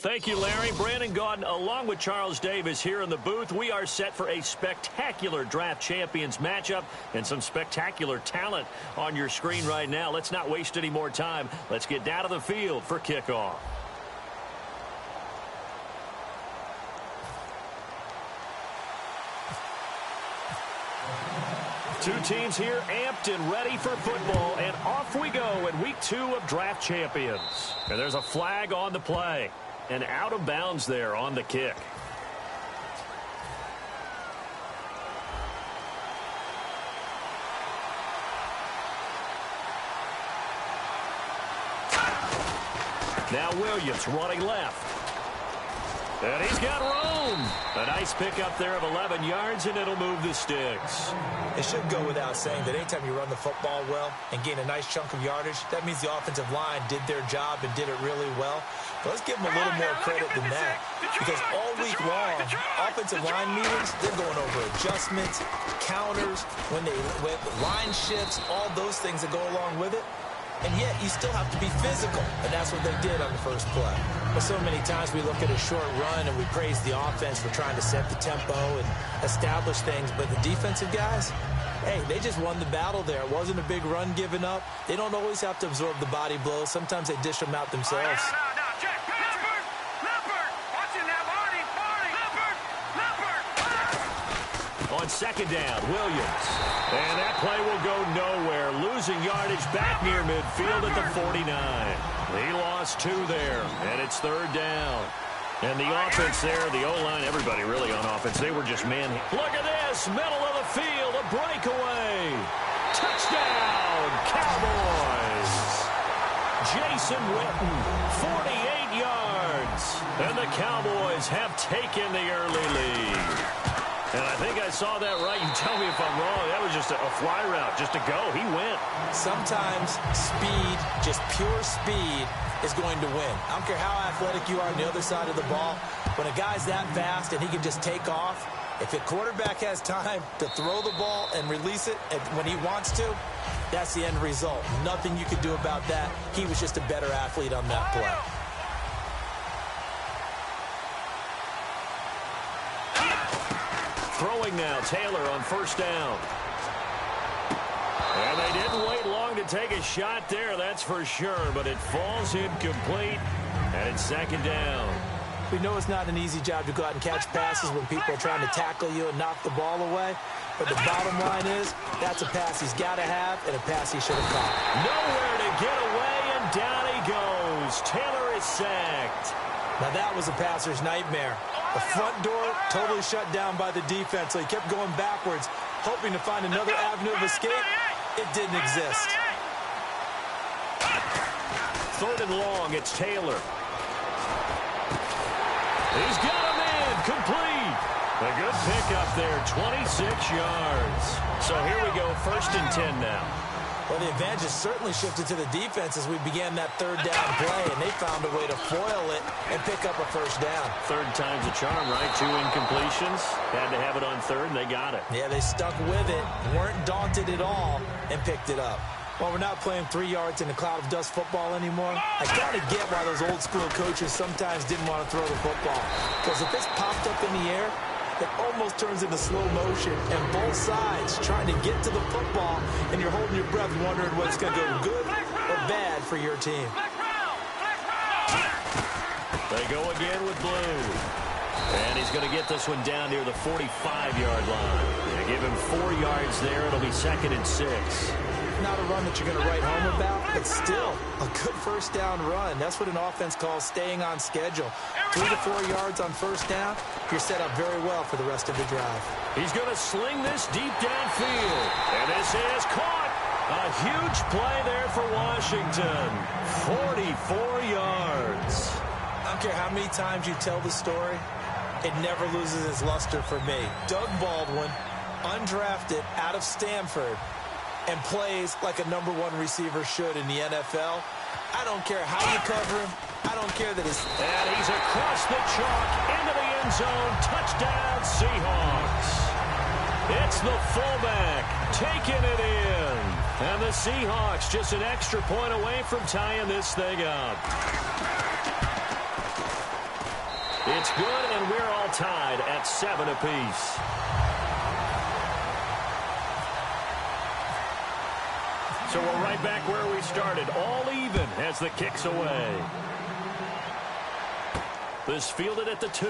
Thank you, Larry. Brandon Gaudin, along with Charles Davis here in the booth. We are set for a spectacular draft champions matchup and some spectacular talent on your screen right now. Let's not waste any more time. Let's get down to the field for kickoff. Two teams here amped and ready for football, and off we go in week 2 of draft champions. And there's a flag on the play. And out of bounds there on the kick. Now Williams running left. And he's got room. A nice pickup there of 11 yards, and it'll move the sticks. It should go without saying that anytime you run the football well and gain a nice chunk of yardage, that means the offensive line did their job and did it really well. But let's give them a little more credit than that. Because all week long, offensive line meetings, they're going over adjustments, counters, when line shifts, all those things that go along with it. And yet, you still have to be physical, and that's what they did on the first play. But so many times we look at a short run and we praise the offense for trying to set the tempo and establish things. But the defensive guys, hey, they just won the battle there. It wasn't a big run given up. They don't always have to absorb the body blows. Sometimes they dish them out themselves. On second down, Williams. And that play will go nowhere. Losing yardage back near midfield at the 49. He lost 2 there, and it's third down. And the offense there, the O-line, everybody really on offense, they were just man. Look at this, middle of the field, a breakaway. Touchdown, Cowboys. Jason Witten, 48 yards. And the Cowboys have taken the early lead. And I think I saw that right. You tell me if I'm wrong. That was just a fly route, just to go. He went. Sometimes speed, just pure speed, is going to win. I don't care how athletic you are on the other side of the ball. When a guy's that fast and he can just take off, if a quarterback has time to throw the ball and release it when he wants to, that's the end result. Nothing you could do about that. He was just a better athlete on that play. Throwing now, Taylor on first down. And they didn't wait long to take a shot there, that's for sure, but it falls incomplete, and it's second down. We know it's not an easy job to go out and catch passes when people are trying to tackle you and knock the ball away, but the bottom line is that's a pass he's got to have and a pass he should have caught. Nowhere to get away, and down he goes. Taylor is sacked. Now that was a passer's nightmare. The front door totally shut down by the defense, so he kept going backwards, hoping to find another avenue of escape. It didn't exist. Third and long, it's Taylor. He's got him in, complete. A good pickup there, 26 yards. So here we go, 1st and 10 now. Well, the advantage has certainly shifted to the defense as we began that third down play, and they found a way to foil it and pick up a first down. Third time's a charm, right? 2 incompletions. Had to have it on third, and they got it. Yeah, they stuck with it, weren't daunted at all, and picked it up. Well, we're not playing 3 yards in a cloud of dust football anymore. I kind of get why those old-school coaches sometimes didn't want to throw the football. Because if it's popped up in the air, it almost turns into slow motion, and both sides trying to get to the football, and you're holding your breath wondering whether it's going to go good or bad for your team. They go again with Blue. And he's going to get this one down near the 45-yard line. They give him 4 yards there. It'll be 2nd and 6. Not a run that you're going to write home about, but still a good first down run. That's what an offense calls staying on schedule. 3 to 4 yards on first down, you're set up very well for the rest of the drive. He's going to sling this deep downfield. And this is caught. A huge play there for Washington. 44 yards. I don't care how many times you tell the story, it never loses its luster for me. Doug Baldwin, undrafted out of Stanford, and plays like a #1 receiver should in the NFL. I don't care how you cover him. I don't care that his... And he's across the chalk into the end zone. Touchdown, Seahawks. It's the fullback taking it in. And the Seahawks just an extra point away from tying this thing up. It's good, and we're all tied at 7 apiece. So we're right back where we started, all even as the kick's away. This fielded at the 2.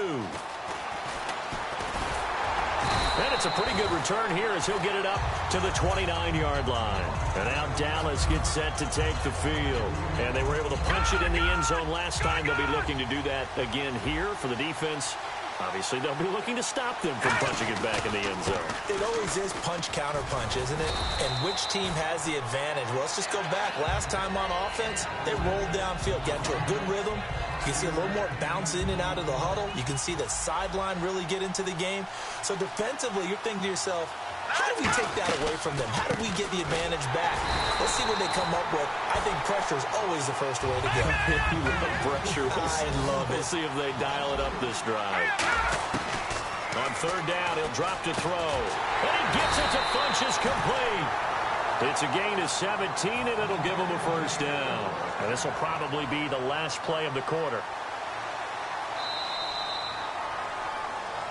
And it's a pretty good return here as he'll get it up to the 29-yard line. And now Dallas gets set to take the field. And they were able to punch it in the end zone last time. They'll be looking to do that again here for the defense. Obviously, they'll be looking to stop them from punching it back in the end zone. It always is punch-counter-punch, isn't it? And which team has the advantage? Well, let's just go back. Last time on offense, they rolled downfield, got into a good rhythm. You can see a little more bounce in and out of the huddle. You can see the sideline really get into the game. So defensively, you're thinking to yourself, how do we take that away from them? How do we get the advantage back? Let's see what they come up with. I think pressure is always the first way to go. You love pressure. I love it. We'll see if they dial it up this drive. On third down, he'll drop to throw. And he gets it to Funchess complete. It's a gain of 17, and it'll give him a first down. And this will probably be the last play of the quarter.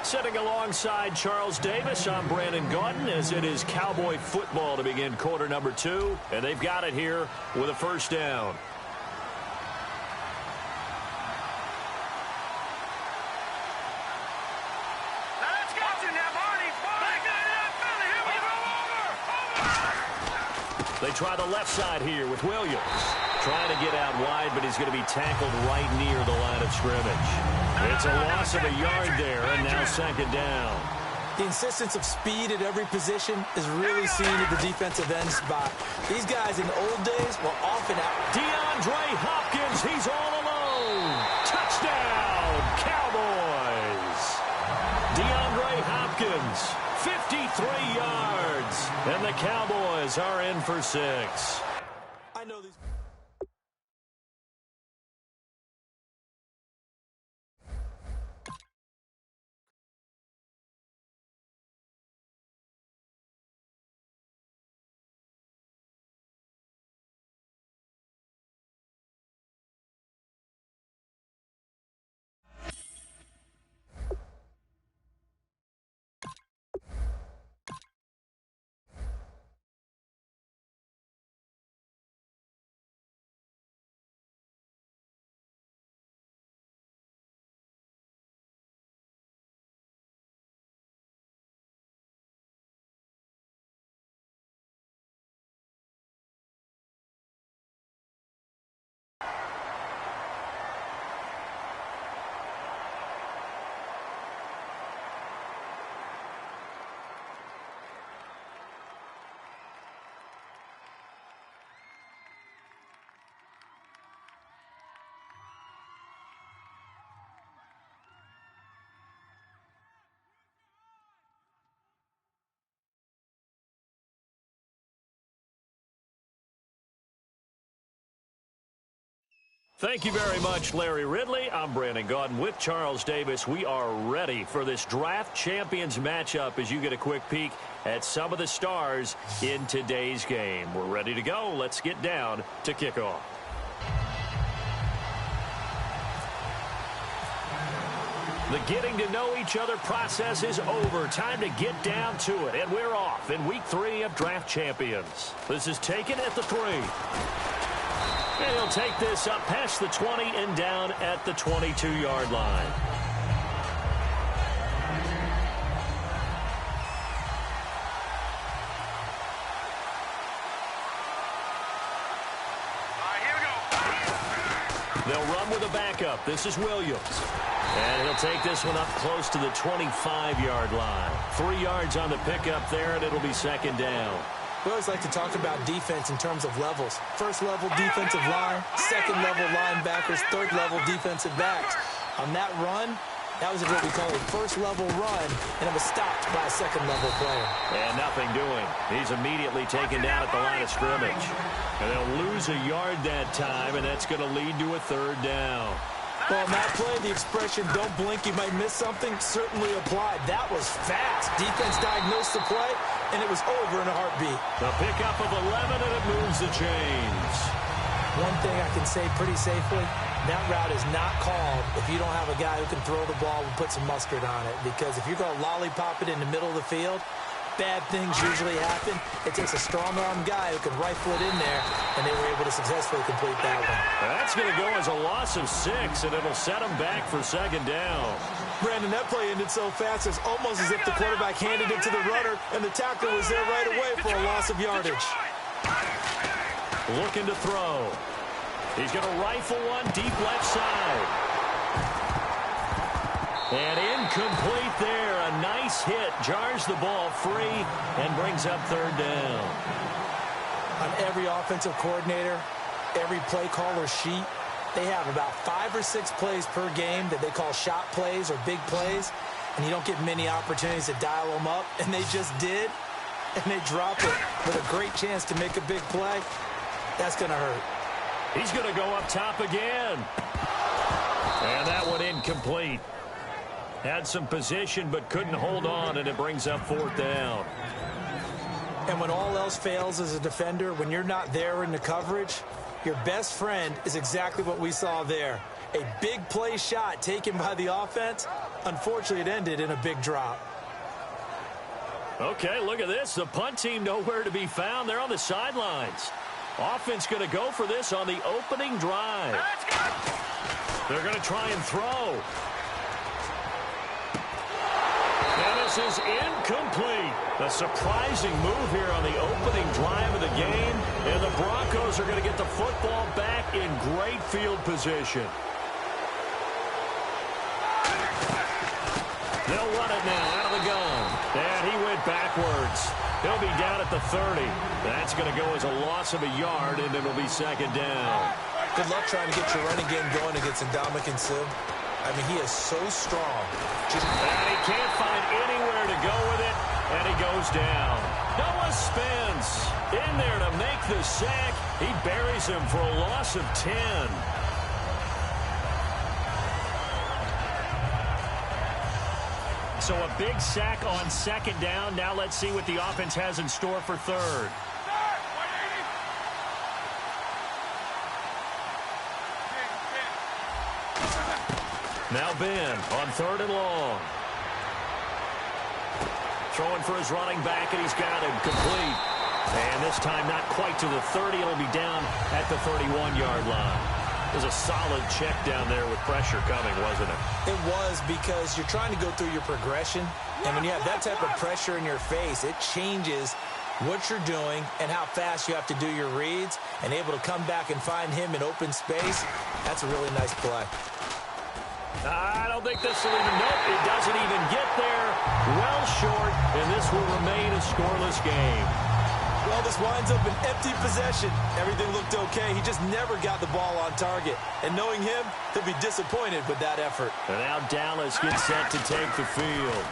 Sitting alongside Charles Davis, I'm Brandon Gaudin, as it is Cowboy football to begin quarter number 2. And they've got it here with a first down. They try the left side here with Williams. Trying to get out wide, but he's going to be tackled right near the line of scrimmage. It's a loss of a yard there, and now second down. The insistence of speed at every position is really seen at the defensive end spot. These guys in the old days were often out. DeAndre Hopkins, he's all alone. Touchdown, Cowboys. DeAndre Hopkins, 53 yards. And the Cowboys are in for 6. I know these. Thank you very much, Larry Ridley. I'm Brandon Gaudin with Charles Davis. We are ready for this draft champions matchup as you get a quick peek at some of the stars in today's game. We're ready to go. Let's get down to kickoff. The getting to know each other process is over. Time to get down to it. And we're off in week 3 of draft champions. This is taken at the 3. And he'll take this up past the 20 and down at the 22-yard line. Here we go. They'll run with a backup. This is Williams. And he'll take this one up close to the 25-yard line. 3 yards on the pickup there, and it'll be second down. We always like to talk about defense in terms of levels. First level defensive line, second level linebackers, third level defensive backs. On that run, that was what we call a first level run, and it was stopped by a second level player. And nothing doing. He's immediately taken down at the line of scrimmage. And they'll lose a yard that time, and that's going to lead to a third down. Well, on that play, the expression, don't blink, you might miss something, certainly applied. That was fast. Defense diagnosed the play, and it was over in a heartbeat. The pickup of 11, and it moves the chains. One thing I can say pretty safely, that route is not called if you don't have a guy who can throw the ball and put some mustard on it. Because if you're going to lollipop it in the middle of the field, bad things usually happen. It takes a strong-arm guy who can rifle it in there, and they were able to successfully complete that one. That's going to go as a loss of 6, and it'll set them back for second down. Brandon, that play ended so fast, it's almost as if the quarterback handed it to the runner, and the tackler was there right away for a loss of yardage. Looking to throw. He's going to rifle one deep left side. And incomplete there. A nice hit. Jars the ball free and brings up third down. On every offensive coordinator, every play caller sheet, they have about 5 or 6 plays per game that they call shot plays or big plays, and you don't get many opportunities to dial them up, and they just did, and they dropped it with a great chance to make a big play. That's going to hurt. He's going to go up top again. And that one incomplete. Had some position but couldn't hold on, and it brings up fourth down. And when all else fails as a defender, when you're not there in the coverage, your best friend is exactly what we saw there. A big play shot taken by the offense. Unfortunately, it ended in a big drop. Okay, look at this. The punt team nowhere to be found. They're on the sidelines. Offense going to go for this on the opening drive. They're going to try and throw. And this is incomplete. A surprising move here on the opening drive of the game. And the Broncos are going to get the football back in great field position. They'll run it now out of the gun. And he went backwards. He'll be down at the 30. That's going to go as a loss of a yard, and it'll be second down. Good luck trying to get your running game going against Ndamukong Suh. I mean, he is so strong. And he can't find anywhere to go with it, and he goes down. Noah Spence in there to make the sack. He buries him for a loss of 10. So a big sack on second down. Now let's see what the offense has in store for third. Now Ben on third and long. Throwing for his running back, and he's got him complete. And this time not quite to the 30. It'll be down at the 31-yard line. It was a solid check down there with pressure coming, wasn't it? It was, because you're trying to go through your progression, and when you have that type of pressure in your face, it changes what you're doing and how fast you have to do your reads, and able to come back and find him in open space. That's a really nice play. I don't think this will even, nope, it doesn't even get there. Well short, and this will remain a scoreless game. Well, this winds up an empty possession. Everything looked okay. He just never got the ball on target. And knowing him, he'll be disappointed with that effort. And now Dallas gets set to take the field.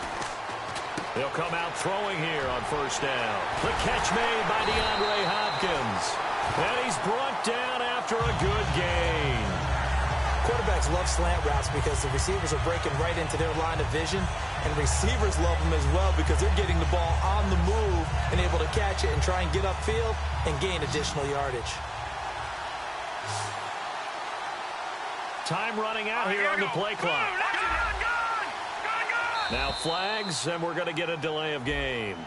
They'll come out throwing here on first down. The catch made by DeAndre Hopkins. And he's brought down after a good gain. Quarterbacks love slant routes because the receivers are breaking right into their line of vision, and receivers love them as well because they're getting the ball on the move and able to catch it and try and get upfield and gain additional yardage. Time running out here on the play clock. Now flags, and we're going to get a delay of game.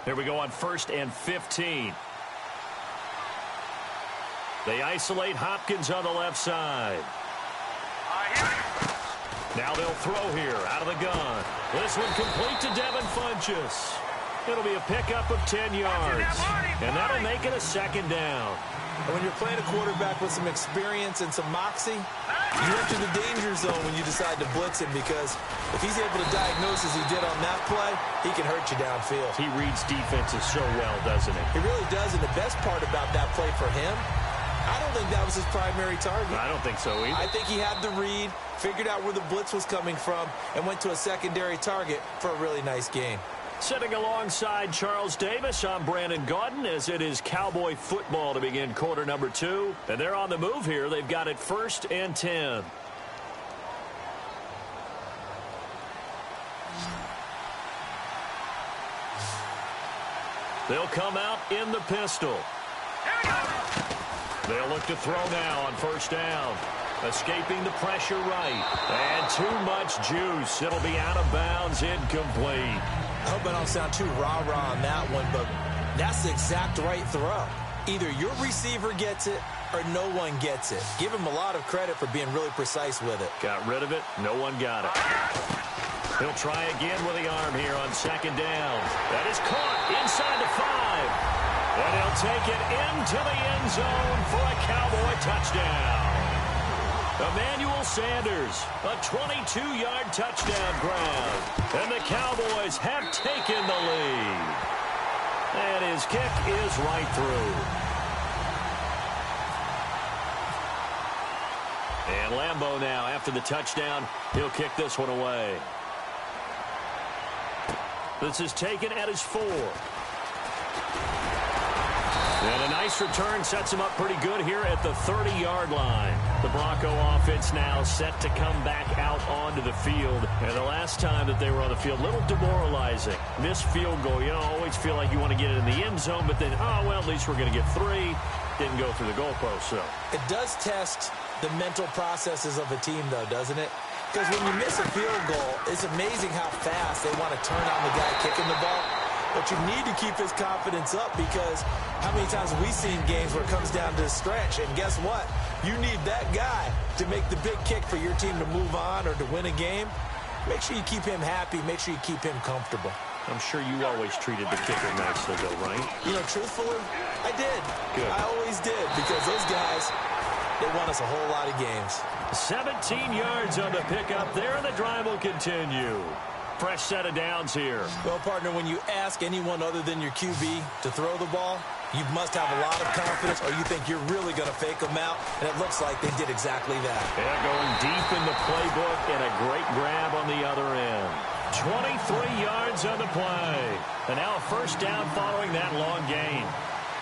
Here we go on 1st and 15. They isolate Hopkins on the left side. Now they'll throw here out of the gun. This one complete to Devin Funchess. It'll be a pickup of 10 yards. And that'll make it a second down. And when you're playing a quarterback with some experience and some moxie, you enter the danger zone when you decide to blitz him, because if he's able to diagnose as he did on that play, he can hurt you downfield. He reads defenses so well, doesn't he? He really does, and the best part about that play for him, I don't think that was his primary target. I don't think so either. I think he had the read, figured out where the blitz was coming from, and went to a secondary target for a really nice gain. Sitting alongside Charles Davis, I'm Brandon Gaudin, as it is Cowboy football to begin quarter number 2. And they're on the move here. They've got it 1st and 10. They'll come out in the pistol. They'll look to throw now on first down. Escaping the pressure right. And too much juice. It'll be out of bounds, incomplete. I hope I don't sound too rah-rah on that one, but that's the exact right throw. Either your receiver gets it or no one gets it. Give him a lot of credit for being really precise with it. Got rid of it. No one got it. He'll try again with the arm here on second down. That is caught inside the 5. And he'll take it into the end zone for a Cowboy touchdown. Emmanuel Sanders, a 22-yard touchdown grab. And the Cowboys have taken the lead. And his kick is right through. And Lambeau now, after the touchdown, he'll kick this one away. This is taken at his 4. And a nice return sets him up pretty good here at the 30-yard line. The Bronco offense now set to come back out onto the field. And the last time that they were on the field, a little demoralizing. Missed field goal. You know, always feel like you want to get it in the end zone, but then, oh, well, at least we're going to get 3. Didn't go through the goalpost, so. It does test the mental processes of a team, though, doesn't it? Because when you miss a field goal, it's amazing how fast they want to turn on the guy kicking the ball. But you need to keep his confidence up, because how many times have we seen games where it comes down to a stretch, and guess what? You need that guy to make the big kick for your team to move on or to win a game. Make sure you keep him happy. Make sure you keep him comfortable. I'm sure you always treated the kicker nicely, though, right? You know, truthfully, I did. Good. I always did, because those guys, they won us a whole lot of games. 17 yards on the pickup there, and the drive will continue. Fresh set of downs here. Well, partner, when you ask anyone other than your QB to throw the ball, you must have a lot of confidence, or you think you're really going to fake them out, and it looks like they did exactly that. Yeah, going deep in the playbook, and a great grab on the other end. 23 yards on the play. And now a first down following that long gain.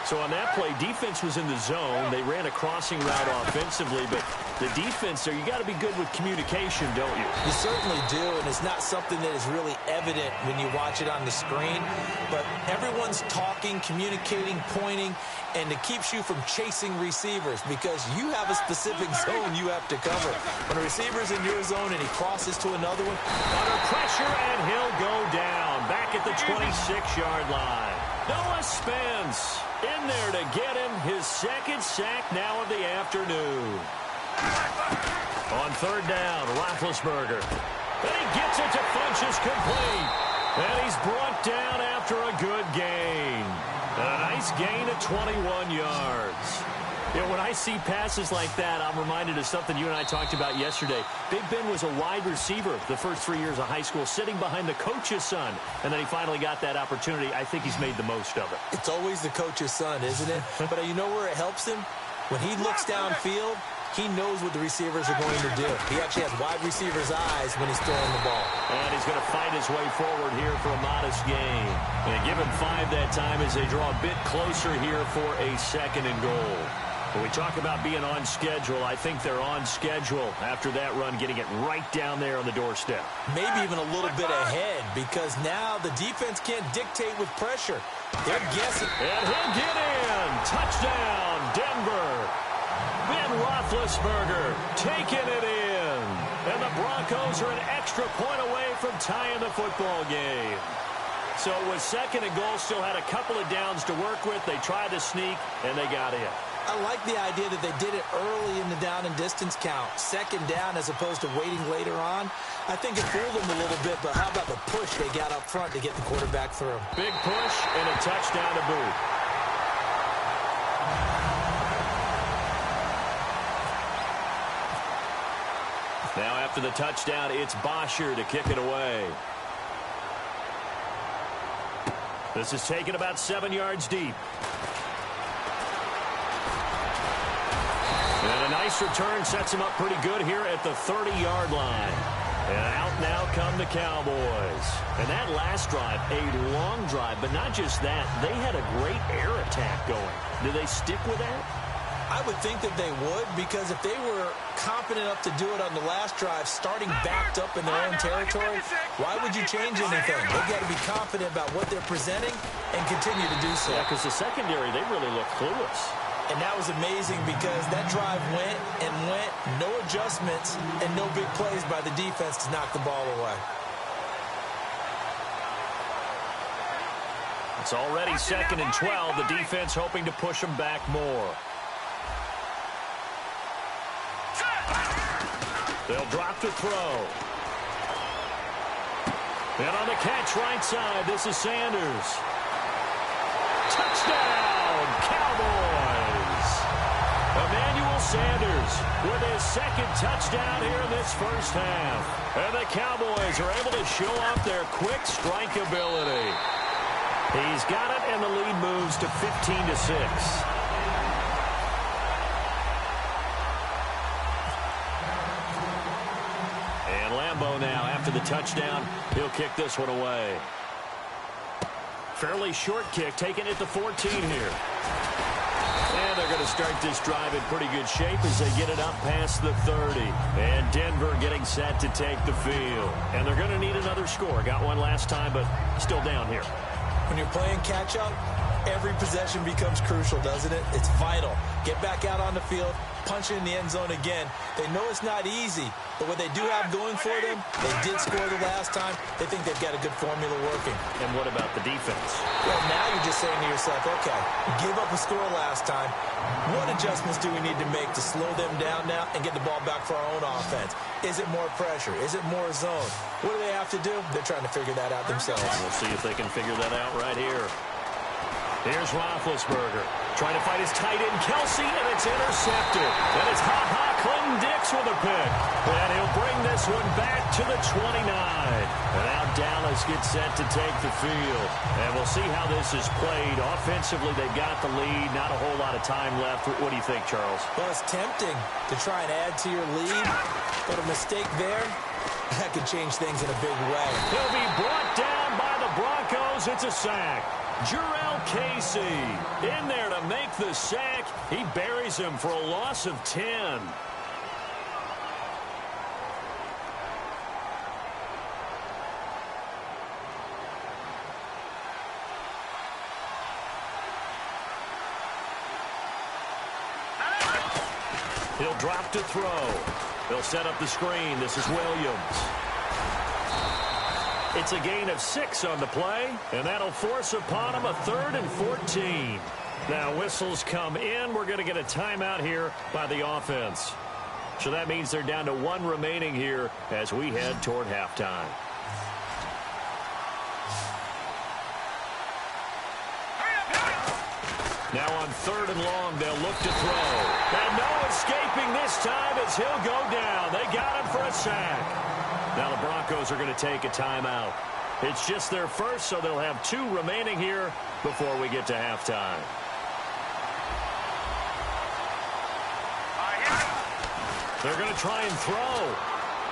So on that play, defense was in the zone. They ran a crossing route offensively, but the defense there, you got to be good with communication, don't you? You certainly do, and it's not something that is really evident when you watch it on the screen. But everyone's talking, communicating, pointing, and it keeps you from chasing receivers, because you have a specific zone you have to cover. When a receiver's in your zone and he crosses to another one, under pressure, and he'll go down back at the 26-yard line. Noah Spence in there to get him his second sack now of the afternoon. On third down, Roethlisberger. And he gets it to Funchess complete. And he's brought down after a good gain. And a nice gain of 21 yards. You know, when I see passes like that, I'm reminded of something you and I talked about yesterday. Big Ben was a wide receiver the first 3 years of high school, sitting behind the coach's son. And then he finally got that opportunity. I think he's made the most of it. It's always the coach's son, isn't it? But you know where it helps him? When he looks downfield, he knows what the receivers are going to do. He actually has wide receivers' eyes when he's throwing the ball. And he's going to fight his way forward here for a modest gain. And give him 5 that time as they draw a bit closer here for a second and goal. When we talk about being on schedule, I think they're on schedule after that run, getting it right down there on the doorstep. Maybe even a little bit ahead, because now the defense can't dictate with pressure. They're guessing. And he'll get in. Touchdown, Denver. Ben Roethlisberger taking it in. And the Broncos are an extra point away from tying the football game. So with second and goal, still had a couple of downs to work with. They tried to sneak, and they got in. I like the idea that they did it early in the down and distance count. Second down as opposed to waiting later on. I think it fooled them a little bit, but how about the push they got up front to get the quarterback through? Big push and a touchdown to boot. Now after the touchdown, it's Bosher to kick it away. This is taken about 7 yards deep. And a nice return sets him up pretty good here at the 30-yard line. And out now come the Cowboys. And that last drive, a long drive, but not just that. They had a great air attack going. Do they stick with that? I would think that they would, because if they were confident enough to do it on the last drive, starting backed up in their own territory, why would you change anything? They've got to be confident about what they're presenting and continue to do so. Yeah, because the secondary, they really look clueless. And that was amazing because that drive went and went, no adjustments, and no big plays by the defense to knock the ball away. It's already 2nd and 12. The defense hoping to push them back more. They'll drop to throw. And on the catch right side, this is Sanders. Touchdown, Cowboys! Emmanuel Sanders with his 2nd touchdown here in this first half. And the Cowboys are able to show off their quick strike ability. He's got it, and the lead moves to 15-6. Now after the touchdown, he'll kick this one away. Fairly short kick, taken at the 14 here. And they're going to start this drive in pretty good shape as they get it up past the 30. And Denver getting set to take the field. And they're going to need another score. Got one last time, but still down here. When you're playing catch-up, every possession becomes crucial, doesn't it? It's vital. Get back out on the field, punch it in the end zone again. They know it's not easy, but what they do have going for them, they did score the last time. They think they've got a good formula working. And what about the defense? Well, now you're just saying to yourself, okay, give up a score last time. What adjustments do we need to make to slow them down now and get the ball back for our own offense? Is it more pressure? Is it more zone? What do they have to do? They're trying to figure that out themselves. We'll see if they can figure that out right here. Here's Roethlisberger trying to fight his tight end, Kelsey, and it's intercepted. And it's Clinton-Dix with a pick. And he'll bring this one back to the 29. And now Dallas gets set to take the field. And we'll see how this is played. Offensively, they've got the lead. Not a whole lot of time left. What do you think, Charles? Well, it's tempting to try and add to your lead, but a mistake there, that could change things in a big way. He'll be brought down by the Broncos. It's a sack. Jurrell Casey in there to make the sack. He buries him for a loss of 10. He'll drop to throw. They'll set up the screen. This is Williams. It's a gain of 6 on the play, and that'll force upon him a 3rd and 14. Now whistles come in. We're going to get a timeout here by the offense. So that means they're down to 1 remaining here as we head toward halftime. Now on 3rd and long, they'll look to throw. And no escaping this time as he'll go down. They got him for a sack. Now the Broncos are going to take a timeout. It's just their first, so they'll have 2 remaining here before we get to halftime. They're going to try and throw.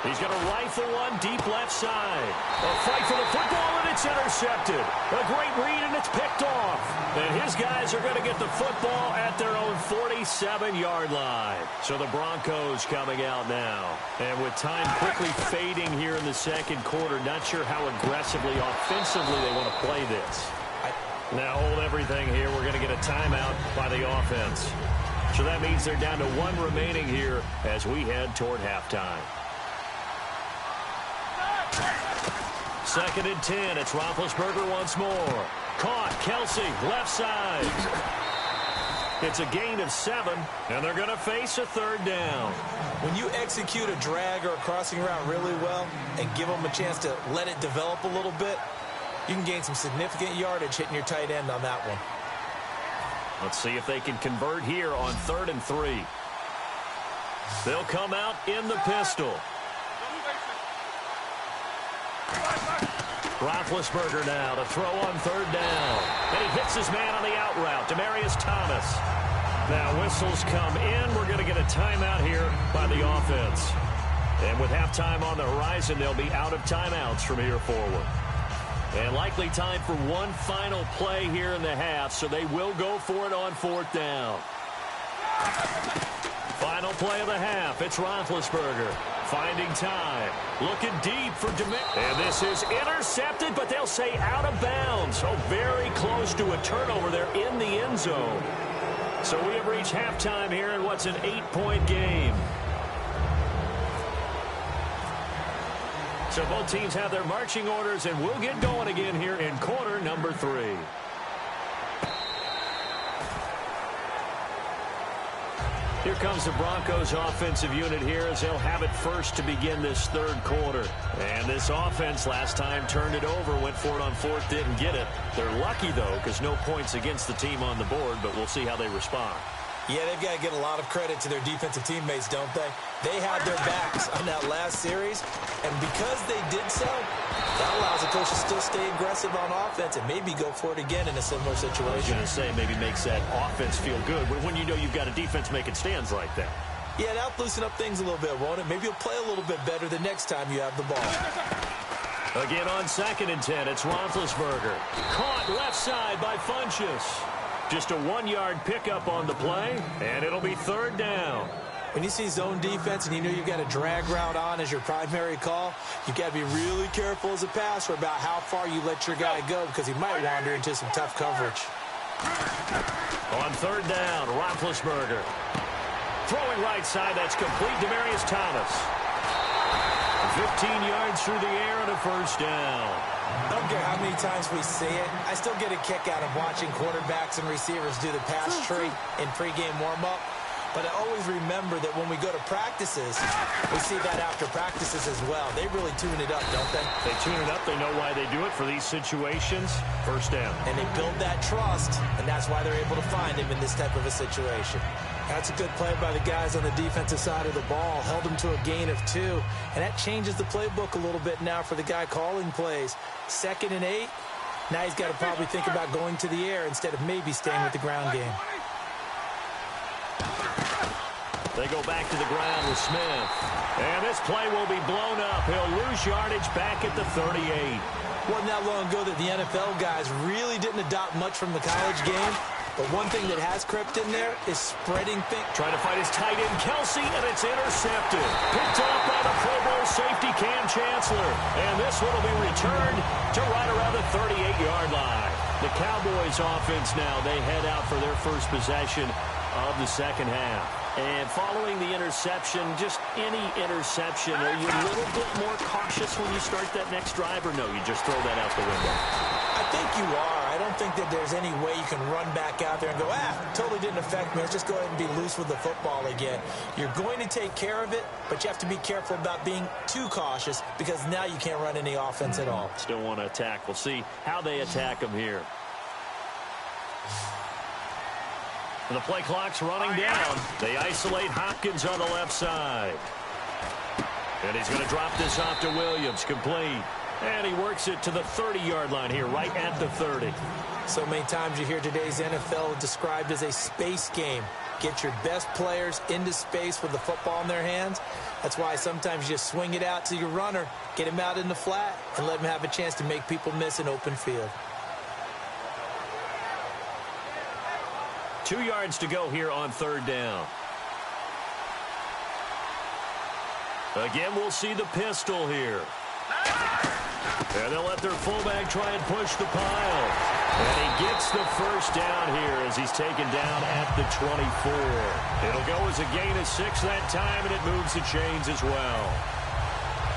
He's going to rifle one deep left side. A fight for the football, and it's intercepted. A great read, and it's picked off. And his guys are going to get the football at their own 47-yard line. So the Broncos coming out now. And with time quickly fading here in the second quarter, not sure how aggressively, offensively they want to play this. Now hold everything here. We're going to get a timeout by the offense. So that means they're down to 1 remaining here as we head toward halftime. 2nd and 10. It's Roethlisberger once more. Caught. Kelsey, left side. It's a gain of 7, and they're going to face a 3rd down. When you execute a drag or a crossing route really well and give them a chance to let it develop a little bit, you can gain some significant yardage hitting your tight end on that one. Let's see if they can convert here on 3rd and 3. They'll come out in the pistol. Roethlisberger now to throw on 3rd down. And he hits his man on the out route, Demaryius Thomas. Now whistles come in. We're going to get a timeout here by the offense. And with halftime on the horizon, they'll be out of timeouts from here forward. And likely time for one final play here in the half, so they will go for it on 4th down. Final play of the half. It's Roethlisberger finding time. Looking deep for DeMar. And this is intercepted, but they'll say out of bounds. So very close to a turnover there in the end zone. So we have reached halftime here in what's an 8-point game. So both teams have their marching orders, and we'll get going again here in quarter number 3. Here comes the Broncos offensive unit here as they'll have it first to begin this third quarter. And this offense last time turned it over, went for it on fourth, didn't get it. They're lucky, though, because no points against the team on the board, but we'll see how they respond. Yeah, they've got to give a lot of credit to their defensive teammates, don't they? They had their backs on that last series, and because they did so, that allows the coach to still stay aggressive on offense and maybe go for it again in a similar situation. I was going to say, maybe makes that offense feel good when you know you've got a defense making stands like that. Yeah, that'll loosen up things a little bit, won't it? Maybe you'll play a little bit better the next time you have the ball. Again on 2nd and 10, it's Roethlisberger. Caught left side by Funchess. Just a 1-yard pickup on the play, and it'll be 3rd down. When you see zone defense and you know you've got a drag route on as your primary call, you've got to be really careful as a passer about how far you let your guy go because he might wander into some tough coverage. On 3rd down, Roethlisberger. Throwing right side, that's complete. Demaryius Thomas. 15 yards through the air and a 1st down. I don't care how many times we see it. I still get a kick out of watching quarterbacks and receivers do the pass tree in pregame warm-up. But I always remember that when we go to practices, we see that after practices as well. They really tune it up, don't they? They tune it up. They know why they do it for these situations. 1st down. And they build that trust, and that's why they're able to find him in this type of a situation. That's a good play by the guys on the defensive side of the ball. Held him to a gain of 2. And that changes the playbook a little bit now for the guy calling plays. 2nd and 8. Now he's got to probably think about going to the air instead of maybe staying with the ground game. They go back to the ground with Smith. And this play will be blown up. He'll lose yardage back at the 38. Wasn't that long ago that the NFL guys really didn't adopt much from the college game. But one thing that has crept in there is spreading things. Trying to fight his tight end, Kelsey, and it's intercepted. Picked off by the Pro Bowl safety, Cam Chancellor. And this one will be returned to right around the 38-yard line. The Cowboys offense now, they head out for their first possession of the second half. And following the interception, just any interception, are you a little bit more cautious when you start that next drive, or no, you just throw that out the window? I think you are. I don't think that there's any way you can run back out there and go, totally didn't affect me. Let's just go ahead and be loose with the football again. You're going to take care of it, but you have to be careful about being too cautious because now you can't run any offense at all. Still want to attack. We'll see how they attack them here. And the play clock's running down. They isolate Hopkins on the left side. And he's going to drop this off to Williams, complete. And he works it to the 30-yard line here, right at the 30. So many times you hear today's NFL described as a space game. Get your best players into space with the football in their hands. That's why sometimes you just swing it out to your runner, get him out in the flat, and let him have a chance to make people miss an open field. 2 yards to go here on 3rd down. Again, we'll see the pistol here. And they'll let their fullback try and push the pile. And he gets the 1st down here as he's taken down at the 24. It'll go as a gain of 6 that time, and it moves the chains as well.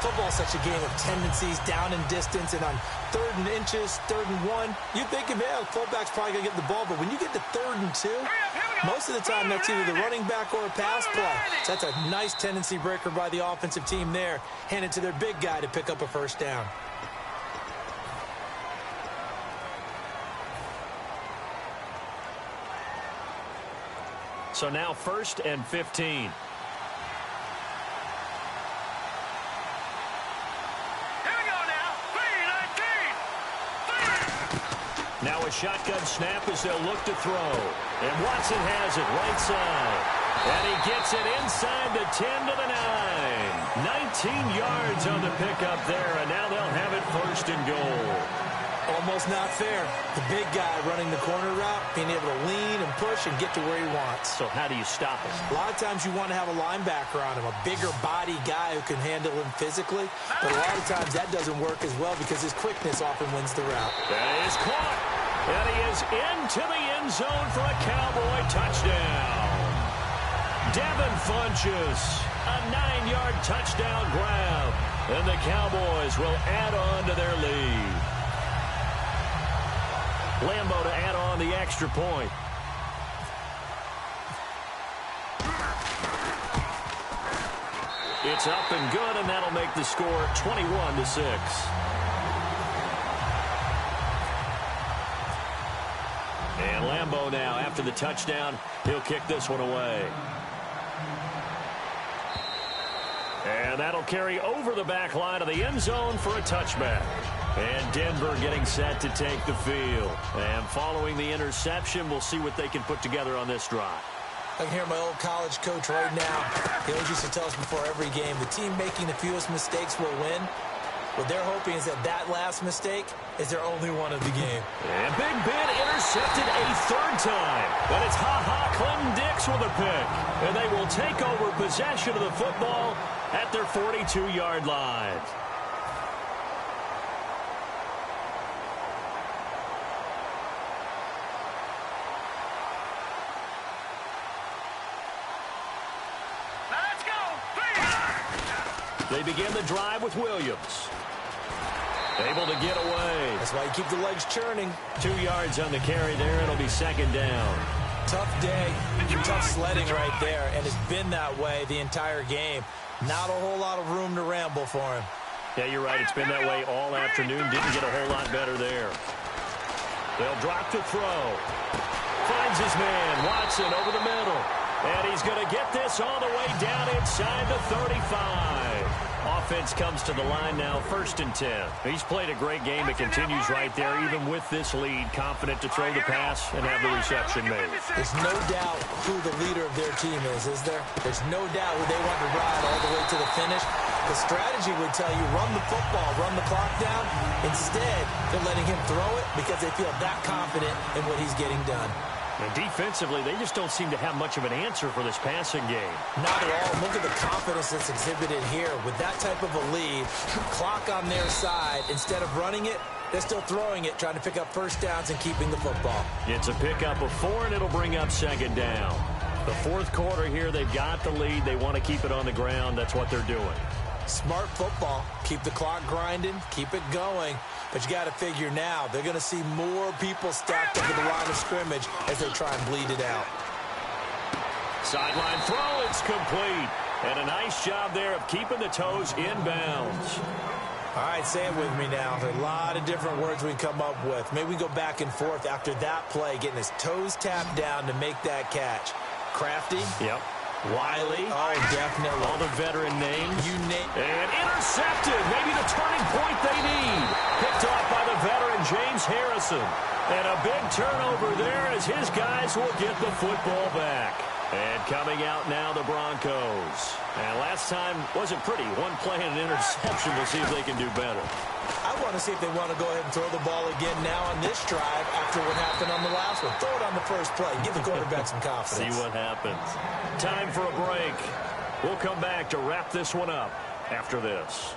Football's such a game of tendencies, down and distance, and on 3rd and inches, 3rd and 1, you think of, fullback's probably going to get the ball, but when you get to 3rd and 2, most of the time that's either the running back or a pass play. So that's a nice tendency breaker by the offensive team there, hand it to their big guy to pick up a 1st down. So now 1st and 15. Now a shotgun snap as they'll look to throw. And Watson has it right side. And he gets it inside the 10 to the 9. 19 yards on the pickup there, and now they'll have it 1st and goal. Almost not fair. The big guy running the corner route, being able to lean and push and get to where he wants. So how do you stop him? A lot of times you want to have a linebacker on him, a bigger body guy who can handle him physically. But a lot of times that doesn't work as well because his quickness often wins the route. That is caught. And he is into the end zone for a Cowboy touchdown. Devin Funchess, a 9-yard touchdown grab. And the Cowboys will add on to their lead. Lambo to add on the extra point. It's up and good, and that'll make the score 21-6. And Lambo now, after the touchdown, he'll kick this one away. And that'll carry over the back line of the end zone for a touchback. And Denver getting set to take the field. And following the interception, we'll see what they can put together on this drive. I can hear my old college coach right now. He always used to tell us before every game, the team making the fewest mistakes will win. What they're hoping is that last mistake is their only one of the game. And Big Ben intercepted a third time. But it's Clinton Dix with a pick. And they will take over possession of the football at their 42-yard line. Let's go. They begin the drive with Williams. Able to get away. That's why you keep the legs churning. 2 yards on the carry there. It'll be second down. Tough day, tough sledding right there, and it's been that way the entire game. Not a whole lot of room to ramble for him. Yeah, you're right. It's been that way all afternoon. Didn't get a whole lot better there. They'll drop to throw. Finds his man, Watson, over the middle. And he's going to get this all the way down inside the 35. Offense comes to the line now, 1st and 10. He's played a great game. It continues right there, even with this lead. Confident to throw the pass and have the reception made. There's no doubt who the leader of their team is there? There's no doubt who they want to ride all the way to the finish. The strategy would tell you, run the football, run the clock down. Instead, they're letting him throw it because they feel that confident in what he's getting done. And defensively, they just don't seem to have much of an answer for this passing game. Not at all. Look at the confidence that's exhibited here. With that type of a lead, clock on their side, instead of running it, they're still throwing it, trying to pick up first downs and keeping the football. It's a pickup of 4, and it'll bring up second down. The fourth quarter here, they've got the lead. They want to keep it on the ground. That's what they're doing. Smart football. Keep the clock grinding. Keep it going. But you got to figure now, they're going to see more people stacked up at the line of scrimmage as they try and bleed it out. Sideline throw, it's complete. And a nice job there of keeping the toes in bounds. All right, say it with me now. There are a lot of different words we can come up with. Maybe we go back and forth after that play, getting his toes tapped down to make that catch. Crafty. Yep. Wiley. Oh, definitely. All the veteran names. You name. And intercepted. Maybe the turning point they need. Picked off by the veteran James Harrison. And a big turnover there as his guys will get the football back. And coming out now, the Broncos. And last time wasn't pretty. One play and an interception. We'll see if they can do better. I want to see if they want to go ahead and throw the ball again now on this drive after what happened on the last one. Throw it on the first play. Give the quarterback some confidence. See what happens. Time for a break. We'll come back to wrap this one up after this.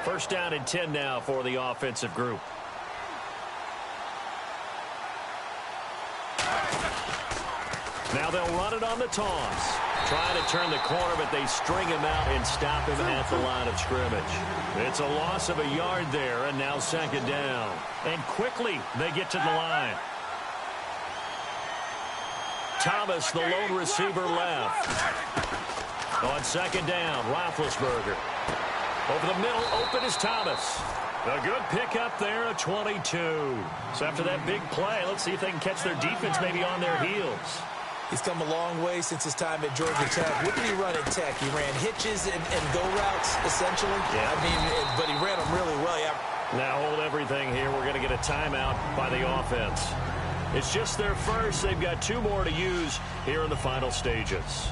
First down and 10 now for the offensive group. Now they'll run it on the toss. Trying to turn the corner, but they string him out and stop him at the line of scrimmage. It's a loss of a yard there, and now second down. And quickly, they get to the line. Thomas, the lone receiver, left. On second down, Roethlisberger. Over the middle, open is Thomas. A good pickup there, a 22. So after that big play, let's see if they can catch their defense maybe on their heels. He's come a long way since his time at Georgia Tech. What did he run at Tech? He ran hitches and go routes, essentially. Yeah. I mean, but he ran them really well. Yeah. Now hold everything here. We're going to get a timeout by the offense. It's just their first. They've got 2 more to use here in the final stages.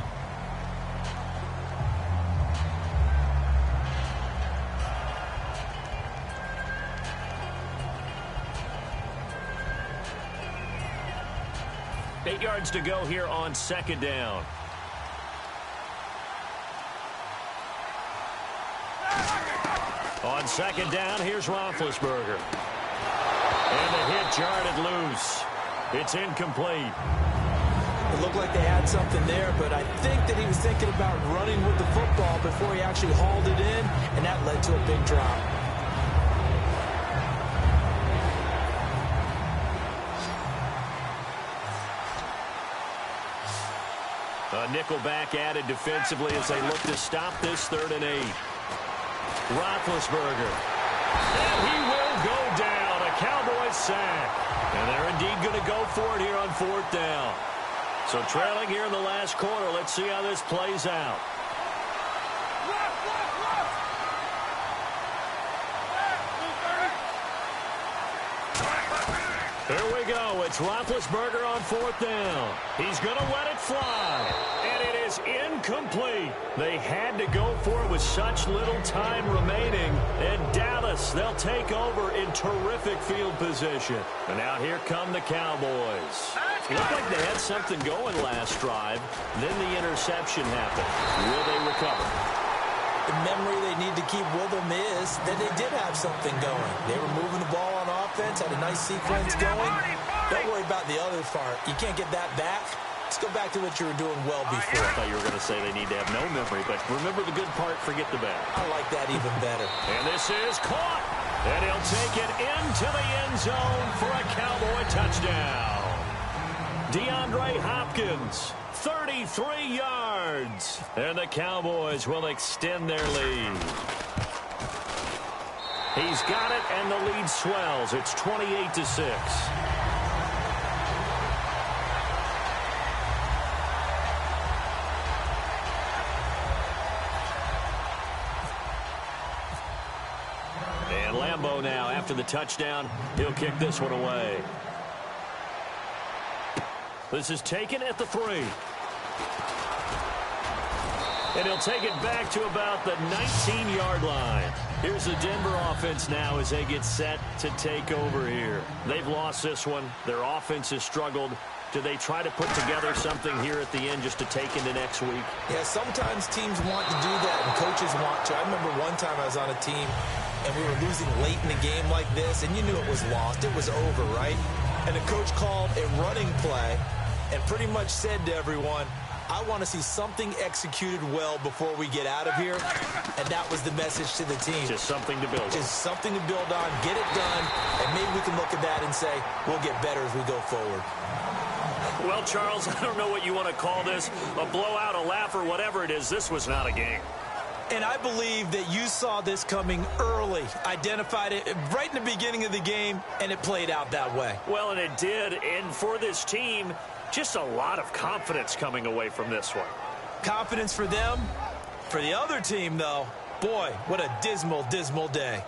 8 yards to go here on second down. On second down, here's Roethlisberger. And the hit jarred loose. It's incomplete. It looked like they had something there, but I think that he was thinking about running with the football before he actually hauled it in, and that led to a big drop. A nickelback added defensively as they look to stop this 3rd and 8. Roethlisberger. And he will go down. A Cowboys sack. And they're indeed going to go for it here on 4th down. So trailing here in the last quarter. Let's see how this plays out. Here we go. It's Roethlisberger on 4th down. He's going to let it fly. And it is incomplete. They had to go for it with such little time remaining. And Dallas, they'll take over in terrific field position. And now here come the Cowboys. Looked like they had something going last drive. Then the interception happened. Will they recover? The memory they need to keep with them is that they did have something going. They were moving the ball on offense, had a nice sequence going. Don't worry about the other part. You can't get that back. Let's go back to what you were doing well before. I thought you were going to say they need to have no memory, but remember the good part, forget the bad. I like that even better. And this is caught. And he'll take it into the end zone for a Cowboy touchdown. DeAndre Hopkins, 33 yards. And the Cowboys will extend their lead. He's got it, and the lead swells. It's 28-6. And Lambeau now, after the touchdown, he'll kick this one away. This is taken at the 3. And he'll take it back to about the 19-yard line. Here's the Denver offense now as they get set to take over here. They've lost this one. Their offense has struggled. Do they try to put together something here at the end just to take into next week? Yeah, sometimes teams want to do that and coaches want to. I remember one time I was on a team and we were losing late in the game like this, and you knew it was lost. It was over, right? And the coach called a running play and pretty much said to everyone, I want to see something executed well before we get out of here. And that was the message to the team. Just something to build on. Just something to build on, get it done, and maybe we can look at that and say, we'll get better as we go forward. Well, Charles, I don't know what you want to call this, a blowout, a laugh, or whatever it is. This was not a game. And I believe that you saw this coming early, identified it right in the beginning of the game, and it played out that way. Well, and it did. And for this team, just a lot of confidence coming away from this one. Confidence for them. For the other team, though, boy, what a dismal, dismal day.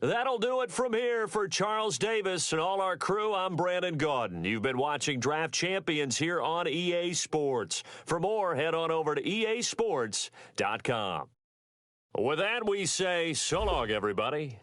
That'll do it from here for Charles Davis and all our crew. I'm Brandon Gaudin. You've been watching Draft Champions here on EA Sports. For more, head on over to easports.com. With that, we say so long, everybody.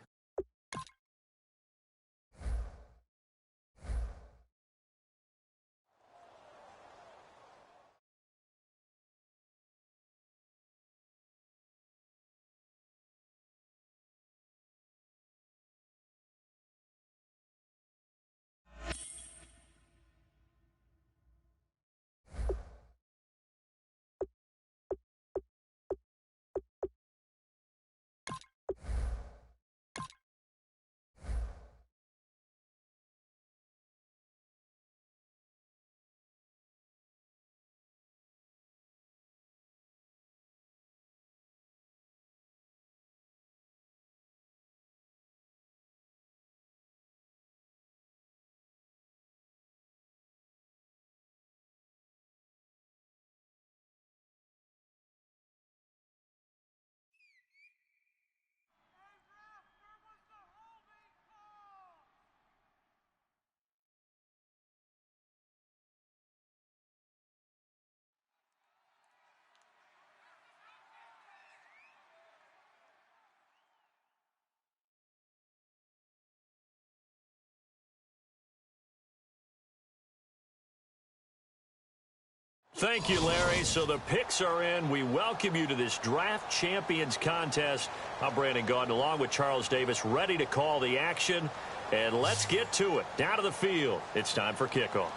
Thank you, Larry. So the picks are in. We welcome you to this Draft Champions contest. I'm Brandon Gaudin along with Charles Davis, ready to call the action. And let's get to it. Down to the field. It's time for kickoff.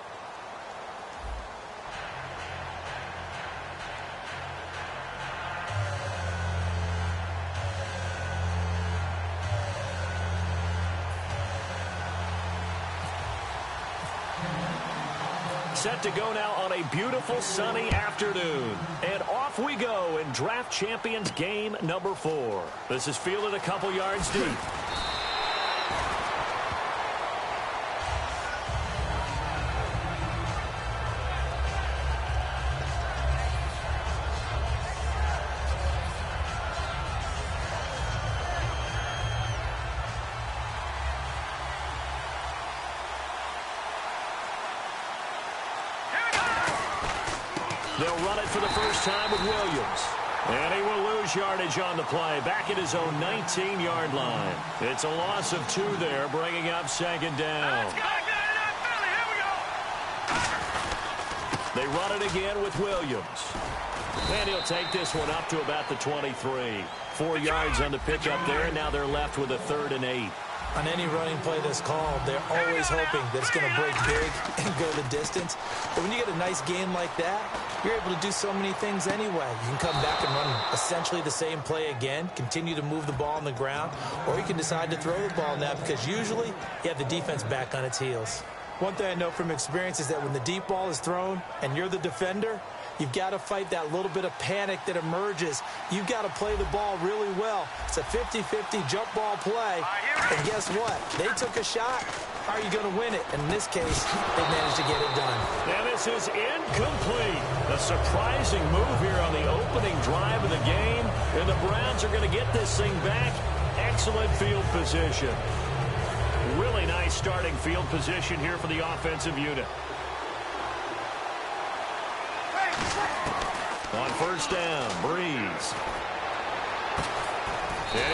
Set to go now on a beautiful sunny afternoon. And off we go in Draft Champions game number 4. This is fielded a couple yards deep. They'll run it for the first time with Williams. And he will lose yardage on the play, back at his own 19-yard line. It's a loss of 2 there, bringing up second down. They run it again with Williams. And he'll take this one up to about the 23. 4 yards on the pickup there, and now they're left with a 3rd and 8. On any running play that's called, they're always hoping that it's going to break big and go the distance. But when you get a nice game like that, you're able to do so many things anyway. You can come back and run essentially the same play again, continue to move the ball on the ground, or you can decide to throw the ball now because usually you have the defense back on its heels. One thing I know from experience is that when the deep ball is thrown and you're the defender, you've got to fight that little bit of panic that emerges. You've got to play the ball really well. It's a 50-50 jump ball play. And guess what? They took a shot. How are you going to win it? And in this case, they managed to get it done. And this is incomplete. A surprising move here on the opening drive of the game. And the Browns are going to get this thing back. Excellent field position. Really nice starting field position here for the offensive unit. On first down, Breeze.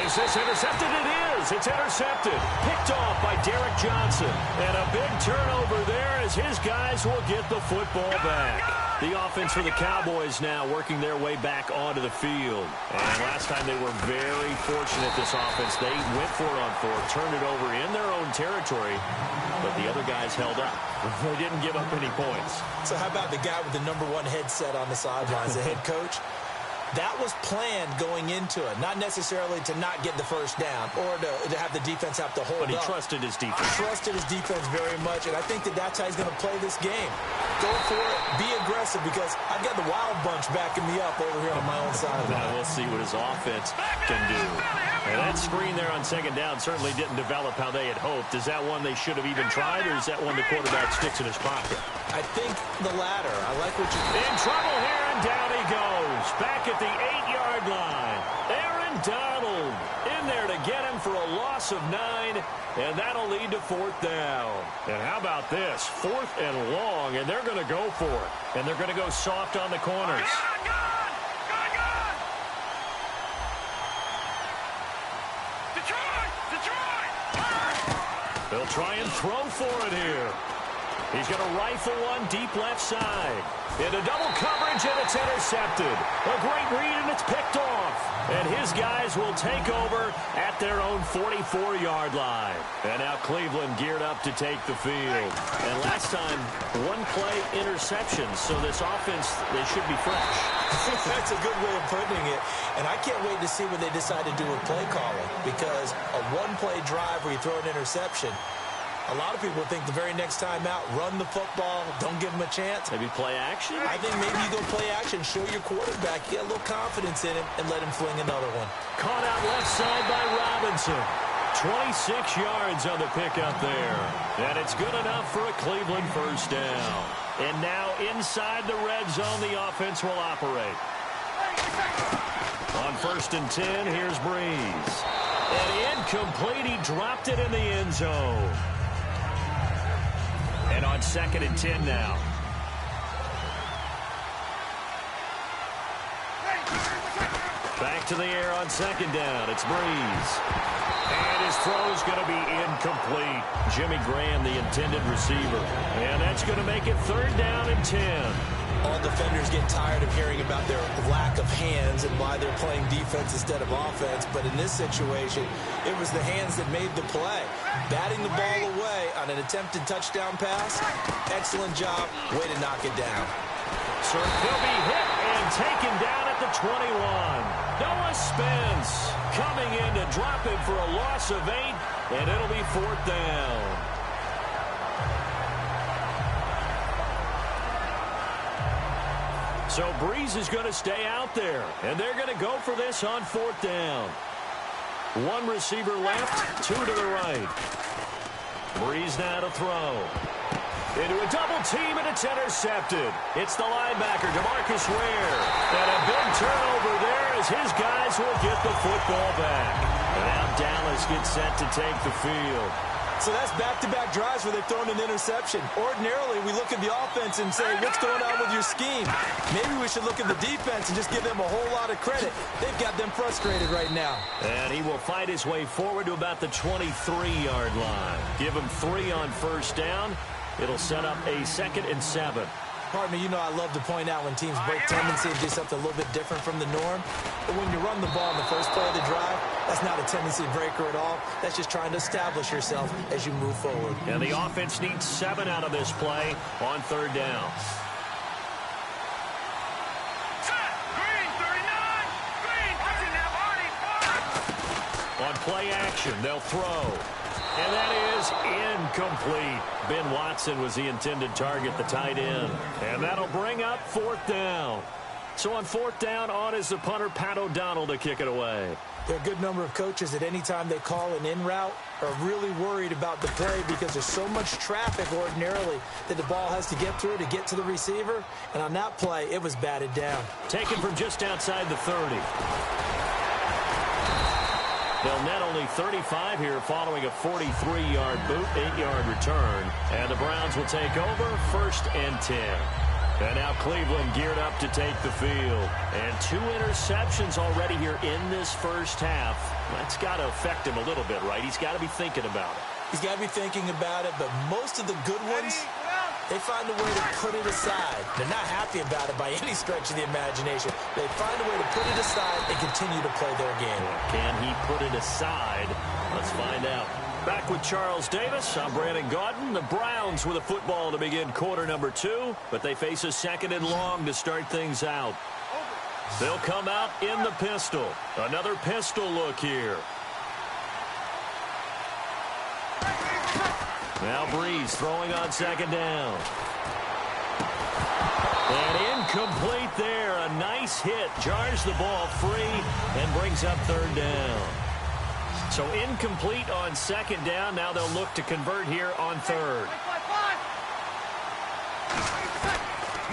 Is this intercepted? It is. It's intercepted. Picked off by Derek Johnson. And a big turnover there as his guys will get the football back. The offense for the Cowboys now working their way back onto the field. And last time they were very fortunate, this offense. They went for it on 4, turned it over in their own territory, but the other guys held up. They didn't give up any points. So how about the guy with the #1 headset on the sidelines, the head coach? That was planned going into it, not necessarily to not get the first down or to have the defense have to hold up. But he trusted his defense. Trusted his defense very much, and I think that's how he's going to play this game. Go for it, be aggressive, because I've got the wild bunch backing me up over here on my own side. Now we'll see what his offense can do. And that screen there on second down certainly didn't develop how they had hoped. Is that one they should have even tried, or is that one the quarterback sticks in his pocket? I think the latter. I like what you in trouble here, and down he goes. Back at the 8-yard line. Aaron Donald in there to get him for a loss of 9, and that'll lead to 4th down. And how about this? 4th and long, and they're going to go for it. And they're going to go soft on the corners. They'll try and throw for it here. He's going to rifle one deep left side. Into double coverage, and it's intercepted. A great read, and it's picked off. And his guys will take over at their own 44-yard line. And now Cleveland geared up to take the field. And last time, 1-play interception. So this offense, they should be fresh. That's a good way of putting it. And I can't wait to see what they decide to do with play calling. Because a 1-play drive where you throw an interception, a lot of people think the very next time out, run the football, don't give them a chance. Maybe play action? I think maybe you go play action, show your quarterback, get a little confidence in him, and let him fling another one. Caught out left side by Robinson. 26 yards on the pickup there. And it's good enough for a Cleveland first down. And now inside the red zone, the offense will operate. On 1st and 10, here's Breeze. And incomplete, he dropped it in the end zone. And on 2nd and 10 now. Back to the air on 2nd down. It's Breeze. And his throw's going to be incomplete. Jimmy Graham, the intended receiver. And that's going to make it 3rd down and 10. All defenders get tired of hearing about their lack of hands and why they're playing defense instead of offense. But in this situation, it was the hands that made the play. Batting the ball away on an attempted touchdown pass. Excellent job. Way to knock it down. So he'll be hit and taken down at the 21. Noah spins. Coming in to drop him for a loss of 8, and it'll be 4th down. So Breeze is going to stay out there, and they're going to go for this on 4th down. 1 receiver left, 2 to the right. Breeze now to throw. Into a double team, and it's intercepted. It's the linebacker, DeMarcus Ware. And a big turnover there as his guys will get the football back. And now Dallas gets set to take the field. So that's back-to-back drives where they've thrown an interception. Ordinarily, we look at the offense and say, what's going on with your scheme? Maybe we should look at the defense and just give them a whole lot of credit. They've got them frustrated right now. And he will fight his way forward to about the 23-yard line. Give him 3 on 1st down. It'll set up a 2nd and 7. Pardon me, you know I love to point out when teams break tendency and do something a little bit different from the norm. But when you run the ball in the first play of the drive, that's not a tendency breaker at all. That's just trying to establish yourself as you move forward. And the offense needs 7 out of this play on 3rd down. Green, 39. Green, touching that body. On play action, they'll throw. And that is incomplete. Ben Watson was the intended target, the tight end. And that'll bring up 4th down. So on 4th down, on is the punter, Pat O'Donnell, to kick it away. There are a good number of coaches that any time they call an in route are really worried about the play because there's so much traffic ordinarily that the ball has to get through to get to the receiver. And on that play, it was batted down. Taken from just outside the 30. They'll net only 35 here following a 43-yard boot, 8-yard return. And the Browns will take over 1st and 10. And now Cleveland geared up to take the field. And 2 interceptions already here in this first half. That's got to affect him a little bit, right? He's got to be thinking about it. He's got to be thinking about it, but most of the good ones, they find a way to put it aside. They're not happy about it by any stretch of the imagination. They find a way to put it aside and continue to play their game. Can he put it aside? Let's find out. Back with Charles Davis, I'm Brandon Gaudin. The Browns with a football to begin quarter number 2, but they face a 2nd and long to start things out. They'll come out in the pistol. Another pistol look here. Now Breeze throwing on 2nd down. And incomplete there. A nice hit. Jars the ball free and brings up 3rd down. So incomplete on 2nd down. Now they'll look to convert here on 3rd.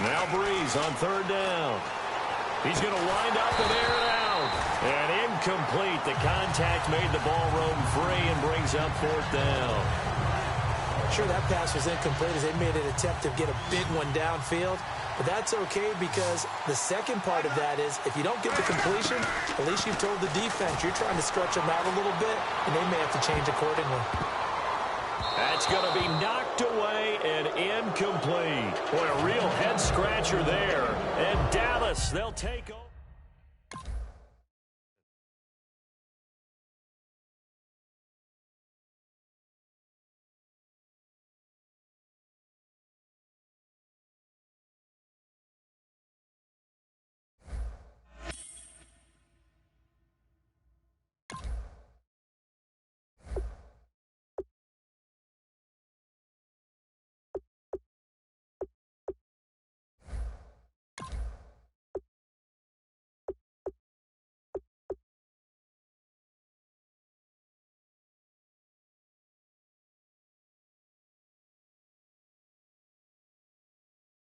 Now Breeze on 3rd down. He's going to wind up and air it out. And incomplete. The contact made the ball roam free and brings up 4th down. Sure, that pass was incomplete as they made an attempt to get a big one downfield. But that's okay because the second part of that is if you don't get the completion, at least you've told the defense you're trying to stretch them out a little bit, and they may have to change accordingly. That's going to be knocked away and incomplete. Boy, a real head-scratcher there. And Dallas, they'll take over.